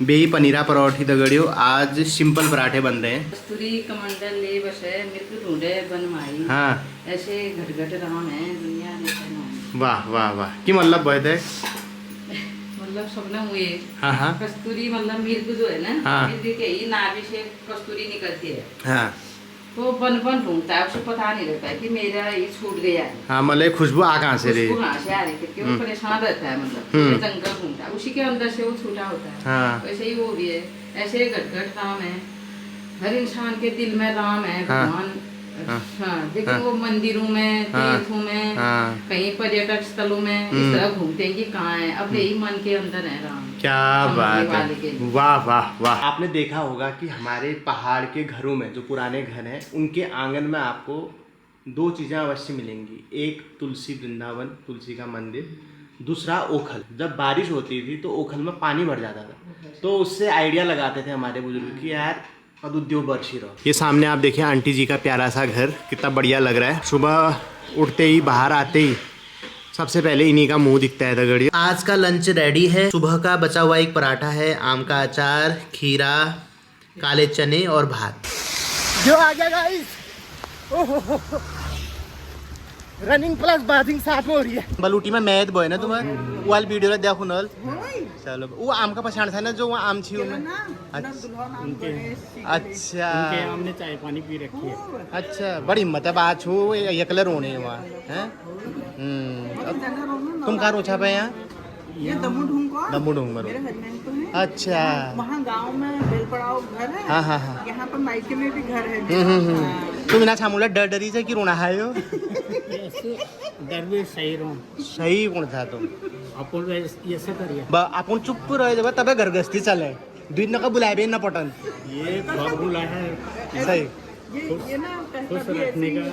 बेही पनीरा परोठी दगड़ियों। आज सिंपल पराठे बन रहे हैं। कस्तूरी कमंडल ले बस है मिर्ग ढूंढे बनवाई। हाँ, ऐसे घट घट राम है दुनिया देखे नाम। वाह वाह वाह की मतलब बहुत है। मतलब सबने हुए। हाँ हाँ कस्तूरी मतलब मिर्ग जो है ना, हाँ। मिर्ग के ही नाभि से कस्तूरी निकलती है। हाँ तो बन बन ढूंढता है, उसे पता नहीं रहता है कि मेरा ये छूट गया है। हाँ, मतलब खुशबू आ कहाँ से रही। उसको कहाँ से आ रही थी, वो परेशान रहता है, मतलब पूरे जंगल घूमता है, उसी के अंदर से वो छूटा होता है। हाँ वैसे ही वो भी है। ऐसे घट घट राम है, हर इंसान के दिल में राम है हाँ, भगवान। हाँ, हाँ, लेकिन हाँ, वो मंदिरों में, हाँ, तीर्थों में, हाँ, कहीं पर्यटक स्थलों में इस तरह घूमते हैं कि कहाँ है। अब यही मन के अंदर है राम। क्या समझने बात वाले के है। लिए। वाह वाह वाह। आपने देखा होगा कि हमारे पहाड़ के घरों में जो पुराने घर हैं उनके आंगन में आपको दो चीज़ें अवश्य मिलेंगी। एक तुलसी वृंदावन, तुलसी का मंदिर। दूसरा ओखल। जब बारिश होती थी तो ओखल में पानी भर जाता था, तो उससे आइडिया लगाते थे हमारे बुजुर्ग कि यार कदुद्योग बरसी रहो। ये सामने आप देखिए आंटी जी का प्यारा सा घर कितना बढ़िया लग रहा है। सुबह उठते ही बाहर आते ही सबसे पहले इन्हीं का मुंह दिखता है दगड़ियों। आज का लंच रेडी है। सुबह का बचा हुआ एक पराठा है, आम का अचार, खीरा, काले चने और भात। जो आ गया गाइस। रनिंग प्लस बाथिंग साथ में हो रही है। बलूटी में मैद बोए ना तुम्हें वो वाली वीडियो में देखो नल। चलो वो आम का पछाड़ था ना जो वहाँ आम छी में। अच्छा हमने चाय पानी पी रखी है। अच्छा, बड़ी हिम्मत है। बात छू ये कलर होने वहाँ है। तुम कहाँ रोचा पे यहाँ? ये दमू ढूंढ मेरे हस्बैंड तो है। अच्छा, वहाँ गांव में बेलपड़ाव घर है। हाँ हाँ हाँ। यहाँ पर मायके में भी घर है। तुम ना छामुला डर डरी से कि रोना है यो। डर भी सही रहो। सही कौन था तुम? अपन ऐसे करिए। अपन चुप रहे जब तब घर गस्ती चले दिन का बुलाए भी ना पटन। ये फॉर्मूला है सही। ये ना खुश रखने का,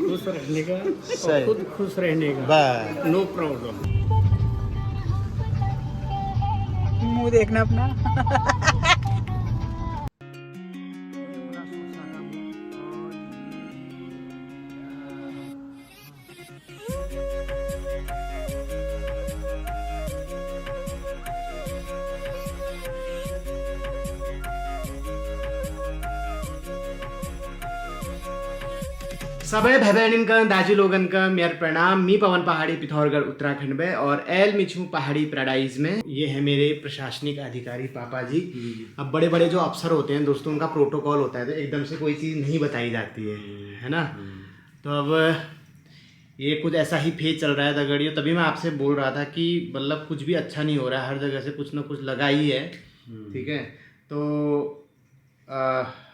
खुश रखने का सही। और खुद खुश रहने का। बस नो प्रॉब्लम। मुंह देखना अपना। सबै भाई बहनिंका दाजू लोगन का मेरा प्रणाम। मी पवन पहाड़ी पिथौरगढ़ उत्तराखंड में और एल मिछू पहाड़ी पैराडाइज में। ये है मेरे प्रशासनिक अधिकारी पापा जी। अब बड़े बड़े जो अफसर होते हैं दोस्तों, उनका प्रोटोकॉल होता है तो एकदम से कोई चीज़ नहीं बताई जाती है ना। तो अब ये कुछ ऐसा ही फेज चल रहा है दगड़ियों। तभी मैं आपसे बोल रहा था कि मतलब कुछ भी अच्छा नहीं हो रहा है, हर जगह से कुछ ना कुछ लगा ही है। ठीक है, तो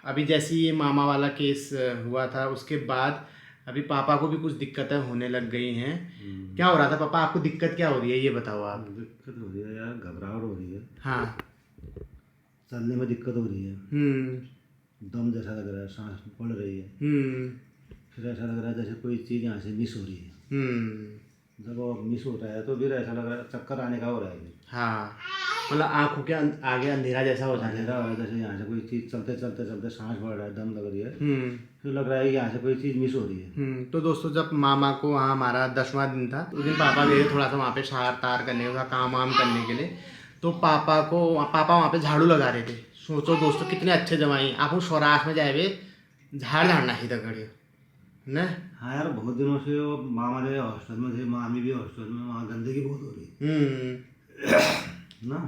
अभी जैसे ये मामा वाला केस हुआ था उसके बाद अभी पापा को भी कुछ दिक्कतें होने लग गई हैं। क्या हो रहा था पापा, आपको दिक्कत क्या हो रही है ये बताओ आप। दिक्कत हो रही है यार, घबराहट हो रही है। हाँ। चलने में दिक्कत हो रही है। दम जैसा लग रहा है, सांस फूल रही है। फिर ऐसा लग रहा है जैसे कोई चीज़ यहाँ से मिस हो रही है। जब वो मिस होता है तो फिर ऐसा लग रहा है चक्कर आने का हो रहा है। हाँ, मतलब आँखों के आगे अंधेरा जैसा हो जाता है। अंधेरा हो रहा है, जैसे यहाँ से कोई चीज़ चलते चलते चलते सांस बढ़ रहा है, दम लग रही है। फिर लग रहा है कि यहाँ से कोई चीज़ मिस हो रही है। तो दोस्तों जब मामा को वहाँ हमारा 10वां दिन था उस दिन पापा गए थोड़ा सा वहाँ पे सार तार करने का काम वाम करने के लिए। तो पापा वहाँ पे झाड़ू लगा रहे थे। सोचो दोस्तों कितने अच्छे जमाई आप स्वराज में जाए वे झाड़ झाड़ना ही दगड़ियों न। हाँ यार, बहुत दिनों से वो मामा मेरे हॉस्टल में थे, मामी भी हॉस्टल में, वहाँ गंदगी बहुत हो रही ना।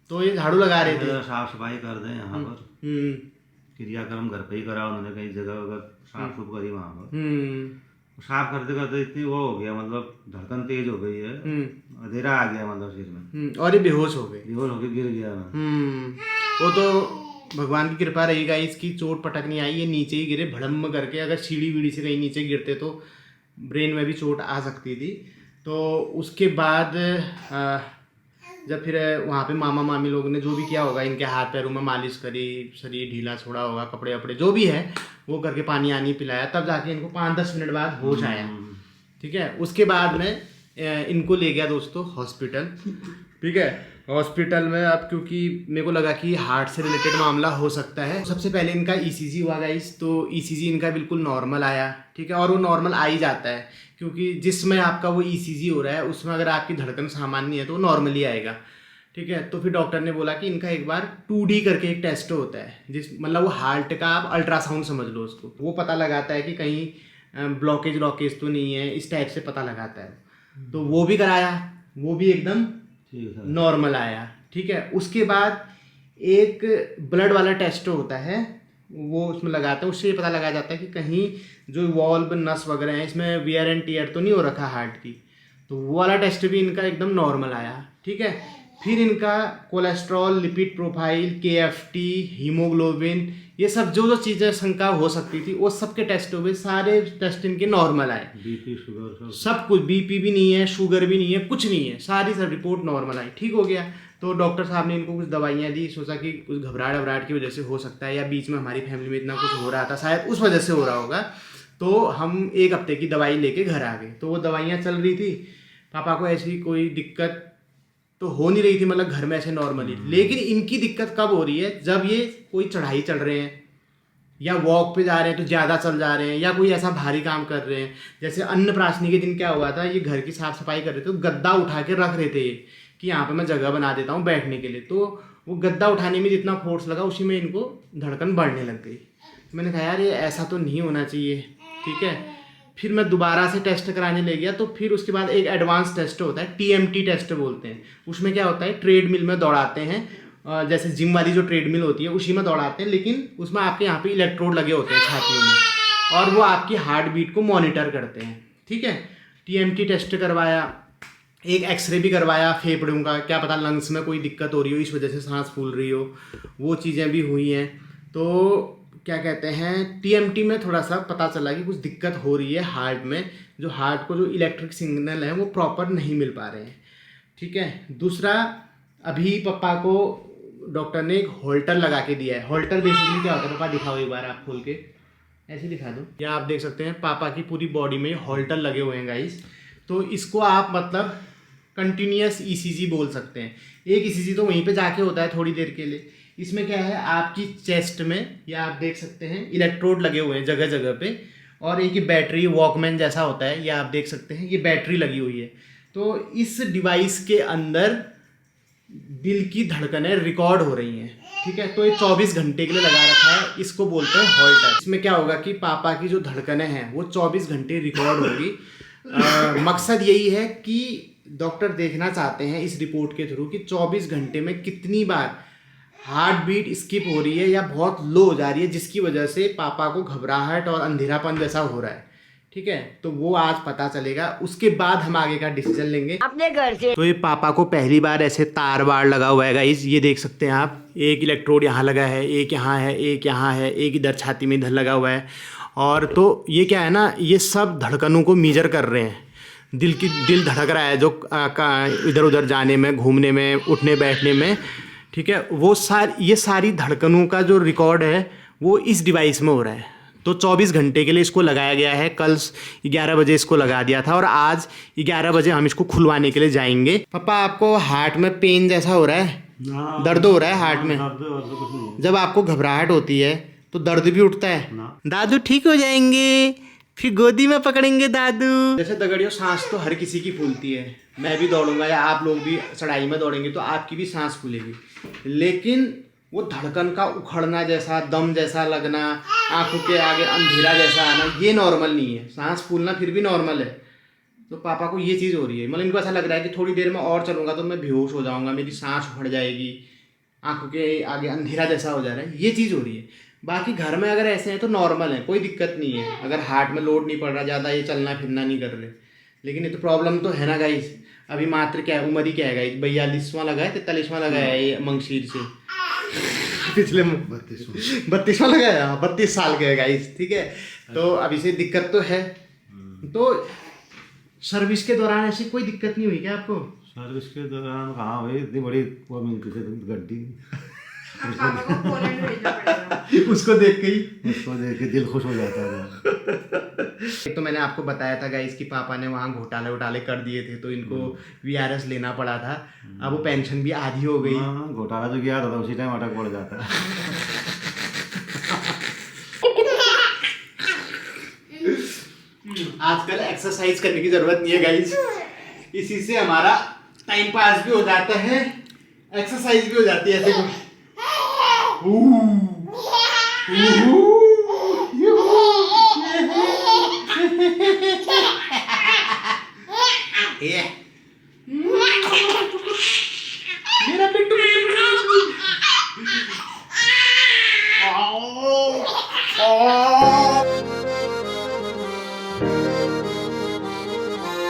तो ये झाड़ू लगा रहे थे। साफ सफाई कर दें यहाँ पर। क्रियाक्रम घर पे ही करा उन्होंने, कई जगह अगर साफ सुफ करी वहाँ पर। साफ करते करते इतनी वो हो गया, मतलब धड़कन तेज हो गई है, अंधेरा आ गया मतलब सिर में। और ये बेहोश हो गए। बेहोश होकर गिर गया मैं। वो तो भगवान की कृपा रहेगा, इसकी चोट पटक नहीं आई, ये नीचे ही गिरे भड़म करके। अगर सीढ़ी वीढ़ी से कहीं नीचे गिरते तो ब्रेन में भी चोट आ सकती थी। तो उसके बाद जब फिर वहाँ पे मामा मामी लोगों ने जो भी किया होगा, इनके हाथ पैरों में मालिश करी, शरीर ढीला छोड़ा होगा, कपड़े वपड़े जो भी है वो करके पानी आनी पिलाया, तब जाके इनको 5-10 मिनट बाद होश आया। ठीक है, उसके बाद में इनको ले गया दोस्तों हॉस्पिटल। ठीक है, हॉस्पिटल में अब क्योंकि मेरे को लगा कि हार्ट से रिलेटेड मामला हो सकता है, सबसे पहले इनका ईसीजी हुआ गाइस। तो ईसीजी इनका बिल्कुल नॉर्मल आया। ठीक है, और वो नॉर्मल आ ही जाता है क्योंकि जिसमें आपका वो ईसीजी हो रहा है उसमें अगर आपकी धड़कन सामान्य है तो नॉर्मली आएगा। ठीक है। तो फिर डॉक्टर ने बोला कि इनका एक बार 2D करके एक टेस्ट होता है, जिस मतलब वो हार्ट का आप अल्ट्रासाउंड समझ लो उसको, वो पता लगाता है कि कहीं ब्लॉकेज तो नहीं है, इस टाइप से पता लगाता है। तो वो भी कराया, वो भी एकदम नॉर्मल आया। ठीक है। उसके बाद एक ब्लड वाला टेस्ट होता है, वो उसमें लगाते हैं, उससे ये पता लगाया जाता है कि कहीं जो वॉल्व नस वगैरह हैं इसमें वियर एंड टीयर तो नहीं हो रखा हार्ट की। तो वो वाला टेस्ट भी इनका एकदम नॉर्मल आया। ठीक है। फिर इनका cholesterol, lipid profile, KFT, haemoglobin, ये सब जो चीज़ें शंका हो सकती थी वो सब के टेस्ट हुए, सारे टेस्ट इनके नॉर्मल आए। BP शुगर सब कुछ, BP भी नहीं है, शुगर भी नहीं है, कुछ नहीं है, सारी सब रिपोर्ट नॉर्मल आई। ठीक हो गया। तो डॉक्टर साहब ने इनको कुछ दवाइयाँ दी, सोचा कि कुछ घबराहट की वजह से हो सकता है, या बीच में हमारी फैमिली में इतना कुछ हो रहा था, शायद उस वजह से हो रहा होगा। तो हम 1 हफ्ते की दवाई लेके घर आ गए। तो वो दवाइयाँ चल रही थी, पापा को ऐसी कोई दिक्कत तो हो नहीं रही थी, मतलब घर में ऐसे नॉर्मली। लेकिन इनकी दिक्कत कब हो रही है, जब ये कोई चढ़ाई चढ़ रहे हैं या वॉक पे जा रहे हैं तो ज़्यादा चल जा रहे हैं, या कोई ऐसा भारी काम कर रहे हैं। जैसे अन्नप्राशनी के दिन क्या हुआ था, ये घर की साफ सफाई कर रहे थे, तो गद्दा उठा के रख रहे थे कि यहाँ पे मैं जगह बना देता हूँ बैठने के लिए। तो वो गद्दा उठाने में जितना फोर्स लगा उसी में इनको धड़कन बढ़ने लग गई। मैंने कहा यार ये ऐसा तो नहीं होना चाहिए। ठीक है। फिर मैं दोबारा से टेस्ट कराने ले गया। तो फिर उसके बाद एक एडवांस टेस्ट होता है, TMT टेस्ट बोलते हैं। उसमें क्या होता है, ट्रेडमिल में दौड़ाते हैं, जैसे जिम वाली जो ट्रेडमिल होती है उसी में दौड़ाते हैं, लेकिन उसमें आपके यहाँ पे इलेक्ट्रोड लगे होते हैं छातियों में, और वो आपकी हार्ट बीट को मॉनिटर करते हैं। ठीक है। TMT टेस्ट करवाया, एक एक्सरे भी करवाया फेफड़ों का, क्या पता लंग्स में कोई दिक्कत हो रही हो, इस वजह से सांस फूल रही हो, वो चीज़ें भी हुई हैं। तो क्या कहते हैं, TMT में थोड़ा सा पता चला कि कुछ दिक्कत हो रही है हार्ट में, जो हार्ट को जो इलेक्ट्रिक सिग्नल है वो प्रॉपर नहीं मिल पा रहे हैं। ठीक है। दूसरा, अभी पापा को डॉक्टर ने एक होल्टर लगा के दिया है। होल्टर बेसिकली क्या होता है, पापा दिखाओ एक बार आप खोल के, ऐसे दिखा दो। या आप देख सकते हैं पापा की पूरी बॉडी में होल्टर लगे हुए हैं गाइस। तो इसको आप मतलब कंटिन्यूस ECG बोल सकते हैं। एक ECG तो वहीं पे जाके होता है थोड़ी देर के लिए। इसमें क्या है, आपकी चेस्ट में, या आप देख सकते हैं इलेक्ट्रोड लगे हुए हैं जगह जगह पे, और एक ये बैटरी वॉकमैन जैसा होता है, ये आप देख सकते हैं, ये बैटरी लगी हुई है। तो इस डिवाइस के अंदर दिल की धड़कनें रिकॉर्ड हो रही हैं। ठीक है। तो ये 24 घंटे के लिए लगा रखा है, इसको बोलते हैं होल्टर। इसमें क्या होगा कि पापा की जो धड़कनें हैं वो 24 घंटे रिकॉर्ड होगी। मकसद यही है कि डॉक्टर देखना चाहते हैं इस रिपोर्ट के थ्रू कि 24 घंटे में कितनी बार हार्ट बीट स्किप हो रही है या बहुत लो हो जा रही है, जिसकी वजह से पापा को घबराहट और अंधेरापन जैसा हो रहा है। ठीक है। तो वो आज पता चलेगा, उसके बाद हम आगे का डिसीजन लेंगे अपने घर से। तो ये पापा को पहली बार ऐसे तार वार लगा हुआ है गाइस, ये देख सकते हैं आप, एक इलेक्ट्रोड यहाँ लगा है, एक यहाँ है, एक यहाँ है, एक इधर छाती में इधर लगा हुआ है। और तो ये क्या है ना, ये सब धड़कनों को मीजर कर रहे हैं, दिल धड़क रहा है जो इधर उधर जाने में, घूमने में, उठने बैठने में। ठीक है। वो ये सारी धड़कनों का जो रिकॉर्ड है वो इस डिवाइस में हो रहा है। तो 24 घंटे के लिए इसको लगाया गया है। कल 11 बजे इसको लगा दिया था और आज 11 बजे हम इसको खुलवाने के लिए जाएंगे। पापा आपको हार्ट में पेन जैसा हो रहा है, दर्द हो रहा है हार्ट में? जब आपको घबराहट होती है तो दर्द भी उठता है? दादू ठीक हो जाएंगे, फिर गोदी में पकड़ेंगे दादू। जैसे दगड़ियों, सांस तो हर किसी की फूलती है, मैं भी दौड़ूंगा या आप लोग भी चढ़ाई में दौड़ेंगे तो आपकी भी सांस फूलेगी, लेकिन वो धड़कन का उखड़ना जैसा, दम जैसा लगना, आंखों के आगे अंधेरा जैसा आना, ये नॉर्मल नहीं है। सांस फूलना फिर भी नॉर्मल है। तो पापा को ये चीज़ हो रही है, मतलब इनको ऐसा लग रहा है कि थोड़ी देर में और चलूँगा तो मैं बेहोश हो जाऊँगा, मेरी सांस उखड़ जाएगी, आंखों के आगे अंधेरा जैसा हो जा रहा है, ये चीज़ हो रही है। बाकी घर में अगर ऐसे हैं तो नॉर्मल है, कोई दिक्कत नहीं है, अगर हार्ट में लोड नहीं पड़ रहा ज़्यादा, ये चलना फिरना नहीं कर रहे। लेकिन ये तो प्रॉब्लम तो है ना गाइस। अभी मात्र क्या उम्र ही क्या है गाइस, 42वां लगा है, 43वां लगा है ये मंगशीर से, पिछले 32वां लगा है, 32 साल के है गाइस। ठीक है। तो अभी से दिक्कत तो है। तो सर्विस के दौरान ऐसी कोई दिक्कत नहीं हुई क्या आपको? सर्विस के दौरान कहाँ भाई, इतनी बड़ी वो मिलती थी गड्डी, उसको देख के ही, उसको देख के दिल खुश हो जाता है। एक तो मैंने आपको बताया था गाइस कि पापा ने वहाँ घोटाले कर दिए थे, तो इनको VRS लेना पड़ा था। अब वो पेंशन भी आधी हो गई। घोटाला जो किया था उसी टाइम अटक पड़ जाता है। आजकल एक्सरसाइज करने की जरूरत नहीं है गाइस, इसी से हमारा टाइम पास भी हो जाता है, एक्सरसाइज भी हो जाती है ऐसे ये मेरा बिट्टू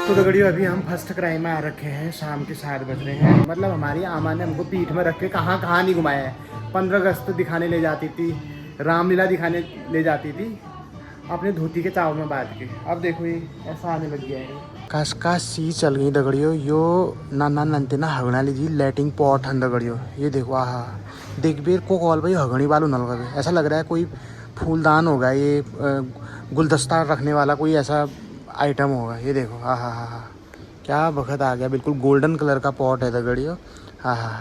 तो दगड़ियों अभी हम फर्स्ट क्राइम में आ रखे हैं। शाम के 7 बज रहे हैं। मतलब हमारी आमा ने हमको पीठ में रख के कहाँ कहाँ नहीं घुमाया है। 15 अगस्त दिखाने ले जाती थी, रामलीला दिखाने ले जाती थी अपने धोती के चावल में बांध के। अब देखो ये ऐसा आने लग गया है। कास सी चल गई दगड़ियों। यो नाना नंते ना हगना लीजिए लैटिंग पॉट हन दगड़ियों। ये देखो आहा देख बेर को कॉल भाई हगणी वालों नल गए। ऐसा लग रहा है कोई फूलदान होगा, ये गुलदस्ता रखने वाला कोई ऐसा आइटम होगा। ये देखो आहा हा क्या वक्त आ गया। बिल्कुल गोल्डन कलर का पॉट है दगड़ियों। आहा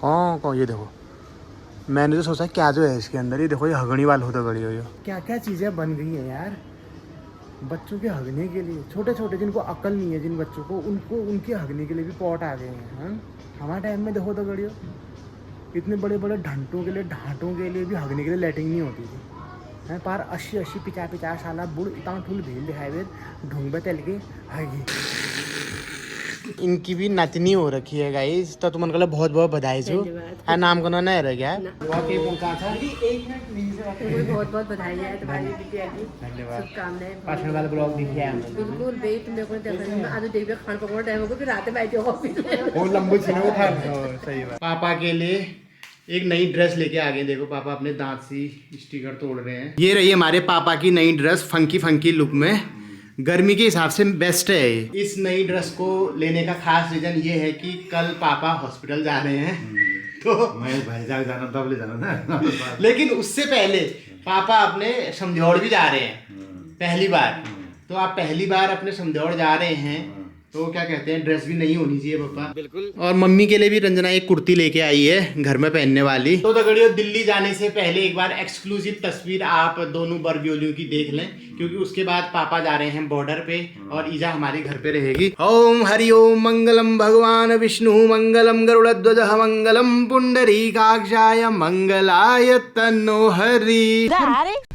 कौन ये देखो। मैंने तो सोचा क्या जो है इसके अंदर। ये देखो ये हगणी वाल हो दगड़ियों। ये क्या क्या चीज़ें बन गई हैं यार बच्चों के हगने के लिए। छोटे छोटे जिनको अकल नहीं है जिन बच्चों को, उनको उनके हगने के लिए भी पॉट आ गए हैं। हमारे टाइम में देखो दगड़ियों इतने बड़े बड़े ढांटों के लिए भी हगने के लिए लैटिंग नहीं होती थी। हैं पार 80 50 साल बुढ़ इतना ठुल भील दिखाए वे ढूंढ में तल के हागी। इनकी भी नतनी हो रखी है गाइस। तो तुम उनके लिए बहुत बहुत बधाई छो। हाँ नाम को ना रह गया वाकई पहुंचा था। बहुत बहुत बधाई है तुम्हारी बिटिया की। धन्यवाद। शुभकामनाएं। पाछड़ वाला ब्लॉग दिखे हमने बिल्कुल बे तुम देखो देखो आज देख खान पकड़ टाइम होगा फिर रात में बैठे ऑफिस में। वो लंबू छिना वो था। सही बात। पापा के लिए एक नई ड्रेस लेके आ गए। देखो पापा अपने दांत से स्टिकर तोड़ रहे हैं। ये रही हमारे पापा की नई ड्रेस फंकी लुक में। गर्मी के हिसाब से बेस्ट है। इस नई ड्रेस को लेने का खास रीजन ये है कि कल पापा हॉस्पिटल जा रहे हैं तो मैं भाई जाना तब ले जाना ना। लेकिन उससे पहले पापा अपने समझौड़ भी जा रहे हैं पहली बार। तो आप पहली बार अपने समझौड़ जा रहे हैं तो क्या कहते हैं ड्रेस भी नहीं होनी चाहिए पापा। बिल्कुल। और मम्मी के लिए भी रंजना एक कुर्ती लेके आई है घर में पहनने वाली। तो दगड़ियों दिल्ली जाने से पहले एक बार एक्सक्लूसिव तस्वीर आप दोनों बरब्योलियों की देख लें क्योंकि उसके बाद पापा जा रहे हैं बॉर्डर पे और ईजा हमारे घर पे रहेगी। ओम हरि ओम मंगलम भगवान विष्णु मंगलम गरुड़ध्वज मंगलम पुंडरीकाक्षाय मंगलाय तन्नो हरि।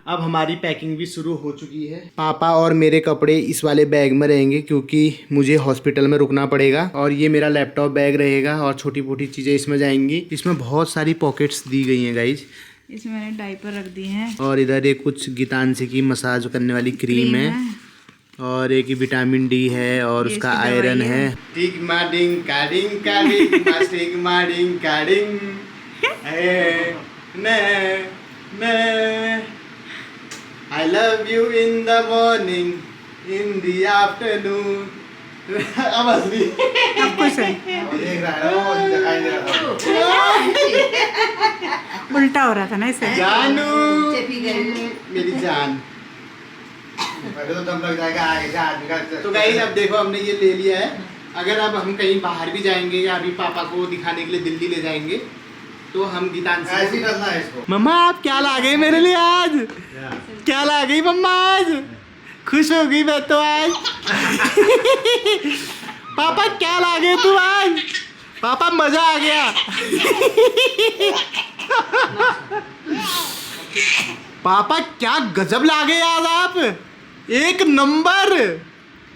अब हमारी पैकिंग भी शुरू हो चुकी है। पापा और मेरे कपड़े इस वाले बैग में रहेंगे क्योंकि मुझे हॉस्पिटल में रुकना पड़ेगा। और ये मेरा लैपटॉप बैग रहेगा और छोटी मोटी चीज़ें इसमें जाएंगी। इसमें बहुत सारी पॉकेट्स दी गई हैं गाइज। इसमें मैंने डायपर रख दिए हैं और इधर एक कुछ गीतांशी की मसाज करने वाली क्रीम है और एक विटामिन डी है और उसका आयरन है। टिगमा डिंग काडिंग काडिंग टिगमा डिंग काडिंग I love you in the morning, in the afternoon. अब हंस रही है। अब खुश है। देख रहा है वो दिखाई दे रहा था। उल्टा हो रहा था ना इसे। जानू चेपी गई। मेरी जान। पहले तो दम लग जाएगा आगे से आदमी का। तो गाइस अब देखो हमने ये ले लिया है। अगर अब हम कहीं बाहर भी जाएंगे या अभी पापा को दिखाने के लिए दिल्ली ले जाएंगे तो हम गीतांशी ऐसे ही करना है इसको। मम्मा आप क्या ला गई मेरे लिए आज? क्या ला गई मम्मा आज? खुश हो गई मैं तो आज। पापा क्या ला गए तू आज? पापा मजा आ गया। पापा क्या गजब ला गए आज आप। एक नंबर।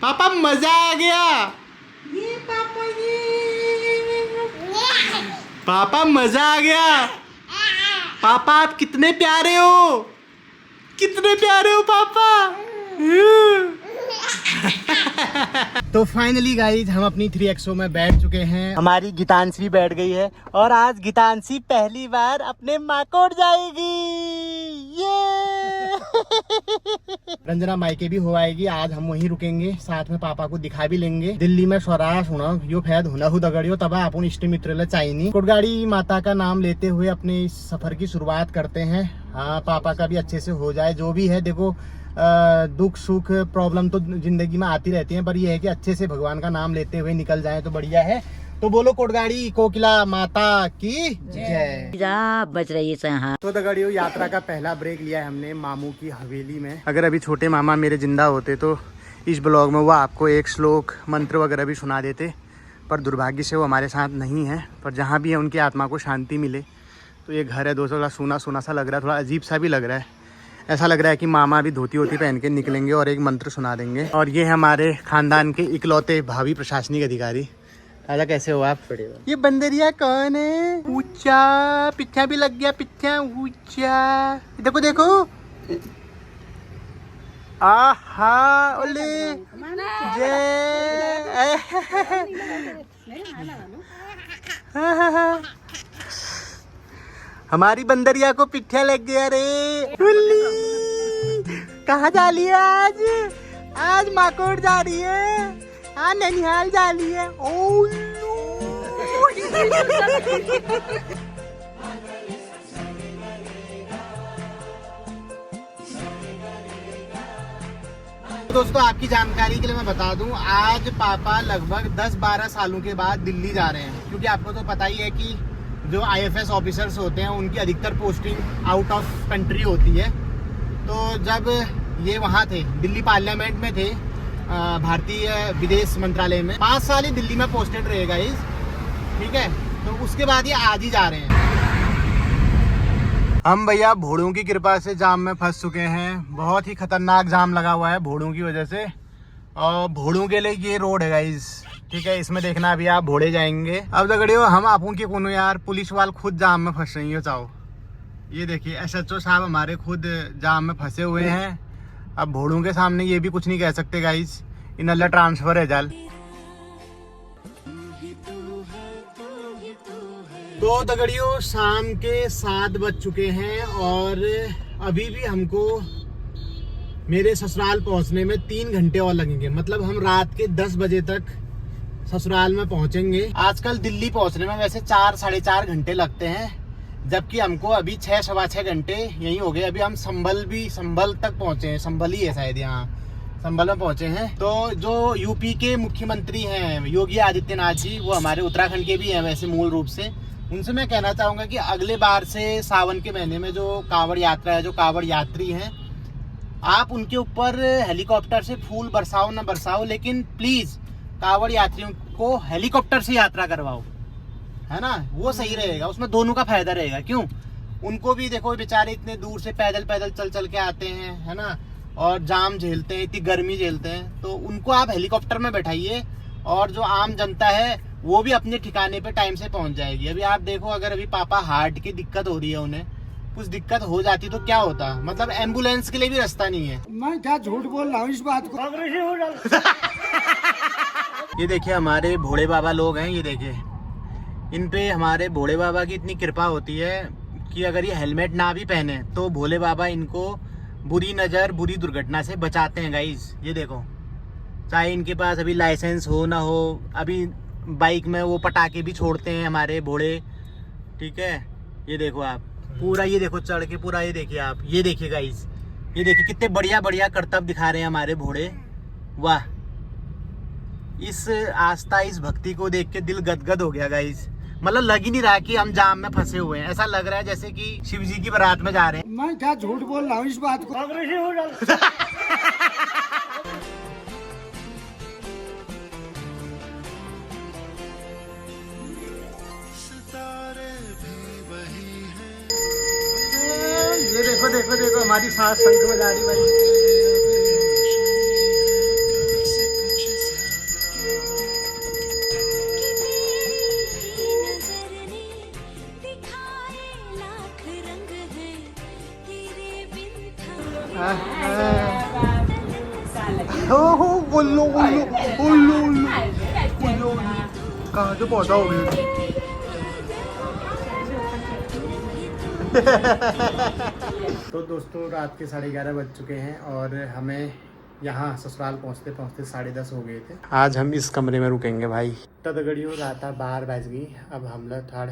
पापा मजा आ गया। ये पापा पापा मजा आ गया। पापा आप कितने प्यारे हो, कितने प्यारे हो पापा। तो फाइनली गाइज हम अपनी 3XO में बैठ चुके हैं। हमारी गीतांशी भी बैठ गई है और आज गीतांशी पहली बार अपने माँ को उठ जाएगी। ये रंजना मायके भी हो आएगी। आज हम वहीं रुकेंगे, साथ में पापा को दिखा भी लेंगे। दिल्ली में स्वराज होना यो फैद होना हो दगड़ियो तब अपन इष्ट मित्र चाहिए। कोटगाड़ी माता का नाम लेते हुए अपने इस सफर की शुरुआत करते हैं। हाँ पापा का भी अच्छे से हो जाए। जो भी है देखो दुख सुख प्रॉब्लम तो जिंदगी में आती रहती है पर यह है कि अच्छे से भगवान का नाम लेते हुए निकल जाए तो बढ़िया है। तो बोलो कोटगाड़ी कोकिला माता की जय। बच रही है। तो दगड़ियों यात्रा का पहला ब्रेक लिया है हमने मामू की हवेली में। अगर अभी छोटे मामा मेरे जिंदा होते तो इस ब्लॉग में वो आपको एक श्लोक मंत्र वगैरह भी सुना देते। पर दुर्भाग्य से वो हमारे साथ नहीं है। पर जहाँ भी है उनकी आत्मा को शांति मिले। तो ये घर है दोस्तों, थोड़ा सूना सूना सा लग रहा है, थोड़ा अजीब सा भी लग रहा है। ऐसा लग रहा है कि मामा अभी धोती वोती पहन के निकलेंगे और एक मंत्र सुना देंगे। और ये हमारे खानदान के इकलौते भावी प्रशासनिक अधिकारी। राजा कैसे हो आप? ये बंदरिया कौन है? ऊंचा पिछा भी लग गया, पिछा ऊंचा। देखो देखो, आहा ओले जय। हमारी बंदरिया को पिट्ठा लग गया रे। कहाँ जा रही है आज? आज माकोड़ जा रही है, हाँ ननिहाल जा रही है। ओ दोस्तों, आपकी जानकारी के लिए मैं बता दूं, आज पापा लगभग 10-12 सालों के बाद दिल्ली जा रहे हैं। क्योंकि आपको तो पता ही है कि जो IFS ऑफिसर्स होते हैं उनकी अधिकतर पोस्टिंग आउट ऑफ कंट्री होती है। तो जब ये वहाँ थे, दिल्ली पार्लियामेंट में थे, भारतीय विदेश मंत्रालय में 5 साल ही दिल्ली में पोस्टेड रहेगा इस, ठीक है। तो उसके बाद ये आज ही जा रहे हैं। हम भैया भोड़ों की कृपा से जाम में फंस चुके हैं। बहुत ही खतरनाक जाम लगा हुआ है भोड़ों की वजह से। और भोड़ों के लिए ये रोड है गाइस, ठीक है। इसमें देखना अभी आप भोड़े जाएंगे। अब दगड़ियो हम आपू के कोनो यार पुलिस वाल खुद जाम में फंस रही हो। चाहो ये देखिए SHO साहब हमारे खुद जाम में फंसे हुए हैं। अब भोड़ों के सामने ये भी कुछ नहीं कह सकते गाइस, इन अल्लाह ट्रांसफर है जाल। तो दगड़ियों शाम के 7 बज चुके हैं और अभी भी हमको मेरे ससुराल पहुंचने में 3 घंटे और लगेंगे। मतलब हम रात के 10 बजे तक ससुराल में पहुंचेंगे। आजकल दिल्ली पहुंचने में वैसे 4-4.5 घंटे लगते हैं, जबकि हमको अभी 6-6.25 घंटे यही हो गए। अभी हम संभल तक पहुंचे हैं, संभल ही है शायद, यहाँ संभल में पहुंचे हैं। तो जो यूपी के मुख्यमंत्री हैं योगी आदित्यनाथ जी, वो हमारे उत्तराखंड के भी हैं वैसे मूल रूप से। उनसे मैं कहना चाहूँगा कि अगले बार से सावन के महीने में जो कांवड़ यात्रा है, जो कांवड़ यात्री हैं, आप उनके ऊपर हेलीकॉप्टर से फूल बरसाओ ना बरसाओ, लेकिन प्लीज़ कांवड़ यात्रियों को हेलीकॉप्टर से यात्रा करवाओ, है ना। वो सही रहेगा, उसमें दोनों का फायदा रहेगा। क्यों? उनको भी देखो, बेचारे इतने दूर से पैदल चल के आते हैं, है ना, और जाम झेलते हैं, इतनी गर्मी झेलते हैं। तो उनको आप हेलीकॉप्टर में बैठाइए और जो आम जनता है वो भी अपने ठिकाने पे टाइम से पहुंच जाएगी। अभी आप देखो, अगर अभी पापा हार्ट की दिक्कत हो रही है, उन्हें कुछ दिक्कत हो जाती तो क्या होता। मतलब एम्बुलेंस के लिए भी रास्ता नहीं है। मैं क्या झूठ बोल रहा हूँ इस बात को। ये देखिए हमारे भोले बाबा लोग हैं, ये देखिए इन पे हमारे भोले बाबा की इतनी कृपा होती है कि अगर ये हेलमेट ना भी पहने तो भोले बाबा इनको बुरी नज़र, बुरी दुर्घटना से बचाते हैं गाइस। ये देखो, चाहे इनके पास अभी लाइसेंस हो ना हो, अभी बाइक में वो पटाखे भी छोड़ते हैं हमारे भोले, ठीक है। ये देखो आप पूरा, ये देखो चढ़ के पूरा, ये देखिए आप, ये देखिए गाइस, ये देखिए कितने बढ़िया बढ़िया करतब दिखा रहे हैं हमारे भोले। वाह, इस आस्था, इस भक्ति को देख के दिल गदगद हो गया गाइस। मतलब लग ही नहीं रहा कि हम जाम में फंसे हुए हैं, ऐसा लग रहा है जैसे कि शिव जी की बारात में जा रहे हैं। मैं क्या झूठ बोल रहा हूँ इस बात को। ये देखो देखो देखो हमारी सास संग में जा रही भाई। बोलो कहाँ से पहुँचा हो गई। तो दोस्तों रात के 11:30 बज चुके हैं और हमें यहाँ ससुराल पहुँचते पहुँचते 10:30 हो गए थे। आज हम इस कमरे में रुकेंगे भाई। तदगड़ियों रात 12 बज गई। अब हम लोग थोड़ा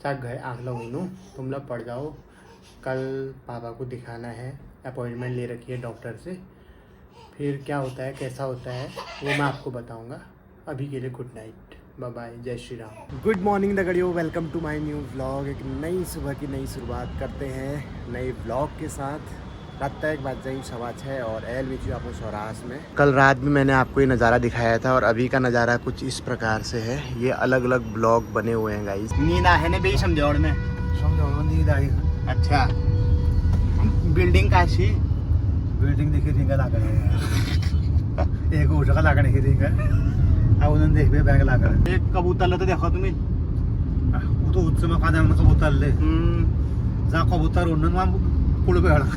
चक गए आँख लगूनू, तुम लोग पड़ जाओ। कल पापा को दिखाना है, अपॉइंटमेंट ले रखी है डॉक्टर से। फिर क्या होता है, कैसा होता है, वो मैं आपको बताऊँगा। अभी के लिए गुड नाइट, बाय बाय, जय श्री राम। गुड मॉर्निंग दगड़ियों, welcome to my new vlog. एक नई सुबह की नई शुरुआत करते हैं नए व्लॉग के साथ। रात 1:06 और LVG आपको सौरास में। कल रात भी मैंने आपको ये नज़ारा दिखाया था और अभी का नज़ारा कुछ इस प्रकार से है। ये अलग अलग ब्लॉक बने हुए हैं गाइस। नींद है ने बे समझौड़ में नींद आई अच्छा बिल्डिंग काशी बिल्डिंग देखी रिंगा लागण एक उठका लागण ही रिंगा अवून देखबे बॅग लागण एक कबूतर तो देखो तुम्ही वो तो उत्सव में कादा कबूतर ले जा कबूतर उड़न मा पुल पे हड़ा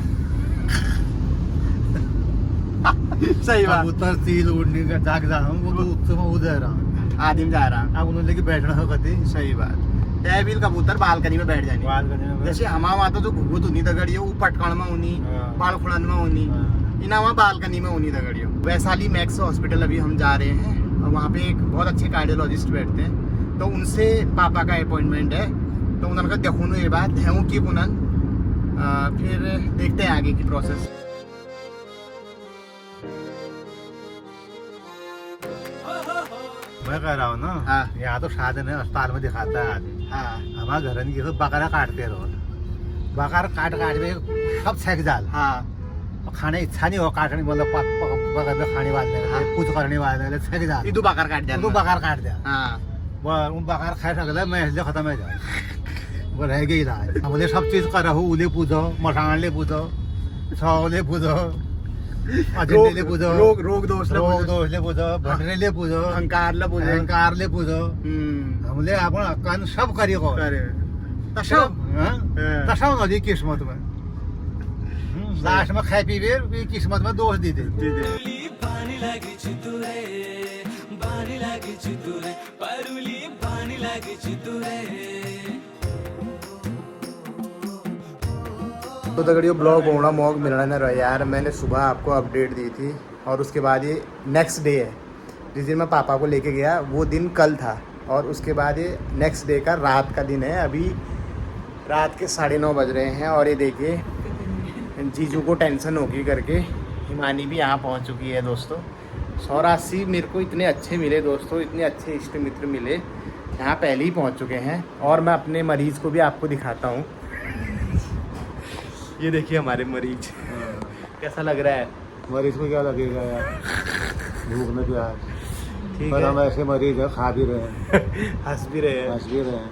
सही बात कबूतर चील उड़ने का जाग जा वो तो उत्सव में उधर रहा आदमी जा रहा अब उन्होंने लेके बैठना हो कति सही बात टेबिल कबूतर बालकनी में बैठ जाने बाल करने में जैसे हमारा तो जो घुगुत उन्हीं दगड़ियो वो पटकण में उन्हीं बाल खुड़न में उन्हीं इना वहाँ बालकनी में उन्हीं दगड़ियो। वैशाली मैक्स हॉस्पिटल अभी हम जा रहे हैं और वहाँ पे एक बहुत अच्छे कार्डियोलॉजिस्ट बैठते हैं तो उनसे पापा का अपॉइंटमेंट है तो उन्होंने कहा देखो ये बात है कि उन्हन फिर देखते हैं आगे की प्रोसेस। मैं कह रहा हूँ ना हाँ। यहाँ तो साधन है अस्पताल में दिखाता है आदमी हाँ हमारे घर की तो बकरा काटते रहो बकरा काट के सब छेक जाल हाँ खाने इच्छा नहीं हो काटने मतलब बकरा में खाने वाले कुछ करने वाले छेक जाल इधू बकर काट दिया तो बकरा काट दिया हाँ वो बकरा खा सकता मैं इसलिए खत्म है जाए वो रह गई रहा हमने सब चीज कर रहा उले पूजो मसाले पूजो छौले पूजो अजेंडे पूजो रोग रोग दोष रोग दोष ले पूजो भटरेले पूजो अहंकार ले पूजो अहंकार ले पूजो हमले आपण अक्कान सब करियो करे तसा नदी किस्मत में लास्ट में खाई पीबे किस्मत में दोष दी दे तो दगड़ियों ब्लॉग होना मौक मिलना न रहा यार। मैंने सुबह आपको अपडेट दी थी और उसके बाद ये नेक्स्ट डे है जिस दिन मैं पापा को लेके गया वो दिन कल था और उसके बाद ये नेक्स्ट डे का रात का दिन है। अभी रात के 9:30 बज रहे हैं और ये देखिए जीजू को टेंशन होगी करके हिमानी भी यहाँ पहुँच चुकी है दोस्तों। सौरासी मेरे को इतने अच्छे मिले दोस्तों, इतने अच्छे इष्ट मित्र मिले, यहाँ पहले ही पहुँच चुके हैं और मैं अपने मरीज़ को भी आपको दिखाता हूँ। ये देखिए हमारे मरीज कैसा लग रहा है। मरीज को क्या लगेगा यार भूख में प्यार ठीक पर है हम ऐसे मरीज है खा भी रहे हैं हंस भी रहे हैं हंस भी रहे हैं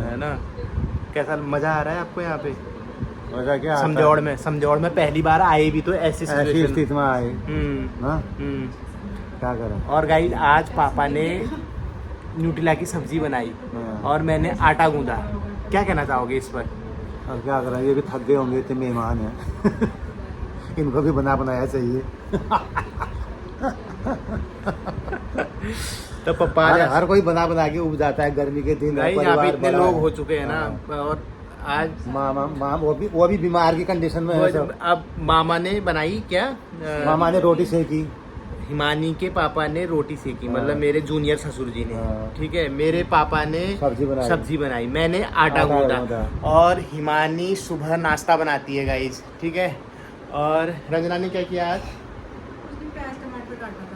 है ना। कैसा मजा आ रहा है आपको यहाँ पे? मजा क्या आता है? समझौड़ में पहली बार आए भी तो ऐसी ऐसी स्थिति में आए हाँ हम्म। क्या करें। और गाइस आज पापा ने न्यूट्रिला की सब्जी बनाई हाँ। और मैंने आटा गूंदा। क्या कहना चाहोगे इस पर? अब क्या करें ये भी थक गए होंगे इतने मेहमान हैं इनको भी बना बनाया चाहिए तो पापा हर कोई बना बना के उब जाता है गर्मी के दिन। भाई यहाँ पे परिवार इतने बड़ा लोग है। हो चुके हैं ना हाँ। और आज मामा वो भी बीमार की कंडीशन में है सब। अब मामा ने बनाई क्या मामा ने रोटी सेकी हिमानी के पापा ने रोटी सेकी हाँ। मतलब मेरे जूनियर ससुर जी ने हाँ। ठीक है। मेरे पापा ने सब्जी बनाई। मैंने आटा गूंदा और हिमानी सुबह नाश्ता बनाती है गाइस ठीक है। और रंजना ने क्या किया आज?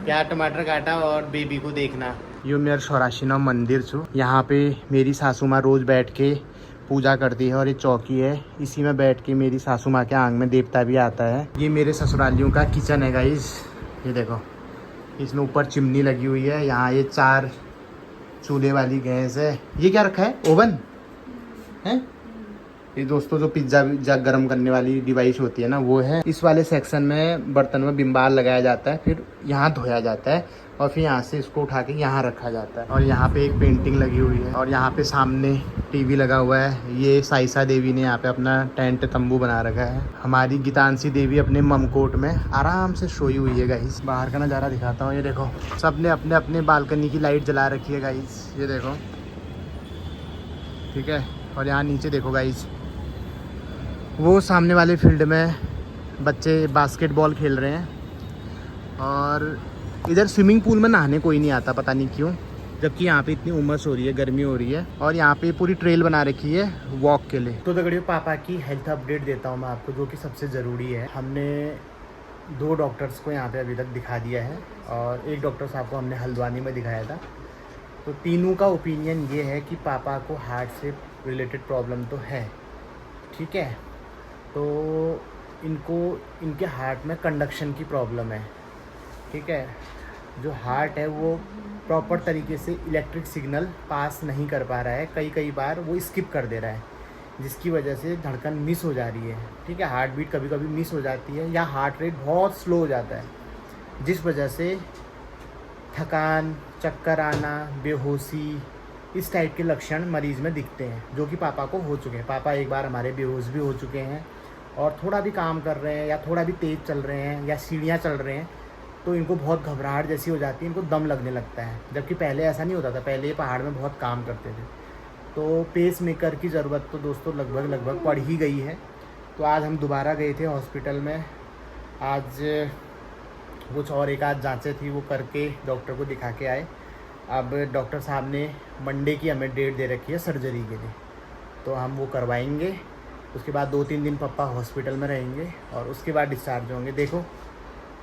प्याज टमाटर काटा और बेबी को देखना। यो मेरा सौराशीना मंदिर छो। यहाँ पे मेरी सासू माँ रोज बैठ के पूजा करती है और ये चौकी है इसी में बैठ के मेरी सासू माँ के आंग में देवता भी आता है। ये मेरे ससुरालियों का किचन है गाइस। ये देखो इसमें ऊपर चिमनी लगी हुई है। यहाँ ये 4 चूल्हे वाली गैस है। ये क्या रखा है? ओवन है ये दोस्तों। जो पिज्ज़ा गर्म करने वाली डिवाइस होती है ना वो है। इस वाले सेक्शन में बर्तन में बिम बार लगाया जाता है फिर यहाँ धोया जाता है और फिर यहाँ से इसको उठा के यहाँ रखा जाता है। और यहाँ पे एक पेंटिंग लगी हुई है और यहाँ पे सामने टीवी लगा हुआ है। ये साइसा देवी ने यहाँ पे अपना टेंट तंबू बना रखा है। हमारी गीतांशी देवी अपने ममकोट में आराम से सोई हुई है गाइस। बाहर का नज़ारा दिखाता हूँ। ये देखो सबने अपने अपने बालकनी की लाइट जला रखी है गाइस। ये देखो ठीक है। और यहाँ नीचे देखो गाइस वो सामने वाले फील्ड में बच्चे बास्केटबॉल खेल रहे हैं और इधर स्विमिंग पूल में नहाने कोई नहीं आता पता नहीं क्यों, जबकि यहाँ पे इतनी उमस हो रही है, गर्मी हो रही है। और यहाँ पे पूरी ट्रेल बना रखी है वॉक के लिए। तो दगड़ियों पापा की हेल्थ अपडेट देता हूँ मैं आपको जो कि सबसे ज़रूरी है। हमने 2 डॉक्टर्स को यहाँ पे अभी तक दिखा दिया है और एक डॉक्टर साहब को हमने हल्द्वानी में दिखाया था। तो तीनों का ओपिनियन ये है कि पापा को हार्ट से रिलेटेड प्रॉब्लम तो है ठीक है। तो इनको इनके हार्ट में कंडक्शन की प्रॉब्लम है, ठीक है। जो हार्ट है वो प्रॉपर तरीके से इलेक्ट्रिक सिग्नल पास नहीं कर पा रहा है, कई बार वो स्किप कर दे रहा है, जिसकी वजह से धड़कन मिस हो जा रही है, ठीक है। हार्ट बीट कभी कभी मिस हो जाती है या हार्ट रेट बहुत स्लो हो जाता है, जिस वजह से थकान, चक्कर आना, बेहोशी, इस टाइप के लक्षण मरीज़ में दिखते हैं, जो कि पापा को हो चुके हैं। पापा एक बार हमारे बेहोश भी हो चुके हैं, और थोड़ा भी काम कर रहे हैं या थोड़ा भी तेज़ चल रहे हैं या सीढ़ियाँ चल रहे हैं तो इनको बहुत घबराहट जैसी हो जाती है, इनको दम लगने लगता है, जबकि पहले ऐसा नहीं होता था। पहले ये पहाड़ में बहुत काम करते थे। तो पेस मेकर की ज़रूरत तो दोस्तों लगभग पड़ ही गई है। तो आज हम दोबारा गए थे हॉस्पिटल में, आज कुछ और एक आध जाँचें थी वो करके डॉक्टर को दिखा के आए। अब डॉक्टर साहब ने मंडे की हमें डेट दे रखी है सर्जरी के लिए, तो हम वो करवाएंगे। उसके बाद 2-3 दिन पापा हॉस्पिटल में रहेंगे और उसके बाद डिस्चार्ज होंगे। देखो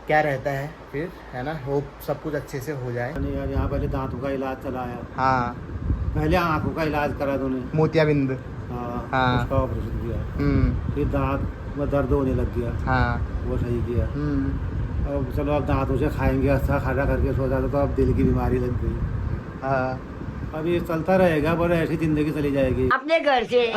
क्या रहता है फिर, है ना। होप सब कुछ अच्छे से हो जाए। यार यहाँ पहले दांतों का इलाज चलाया, हाँ, पहले आँखों का इलाज करा तूने, मोतियाबिंद। हाँ, उसका ऑपरेशन किया, फिर दांत में दर्द होने लग गया, हाँ, वो सही किया। अब चलो अब दांतों से खाएंगे, अच्छा खाना करके सो जाता, तो अब दिल की बीमारी लग गई। हाँ, अब ये चलता रहेगा, पर ऐसी ज़िंदगी चली जाएगी। अपने घर से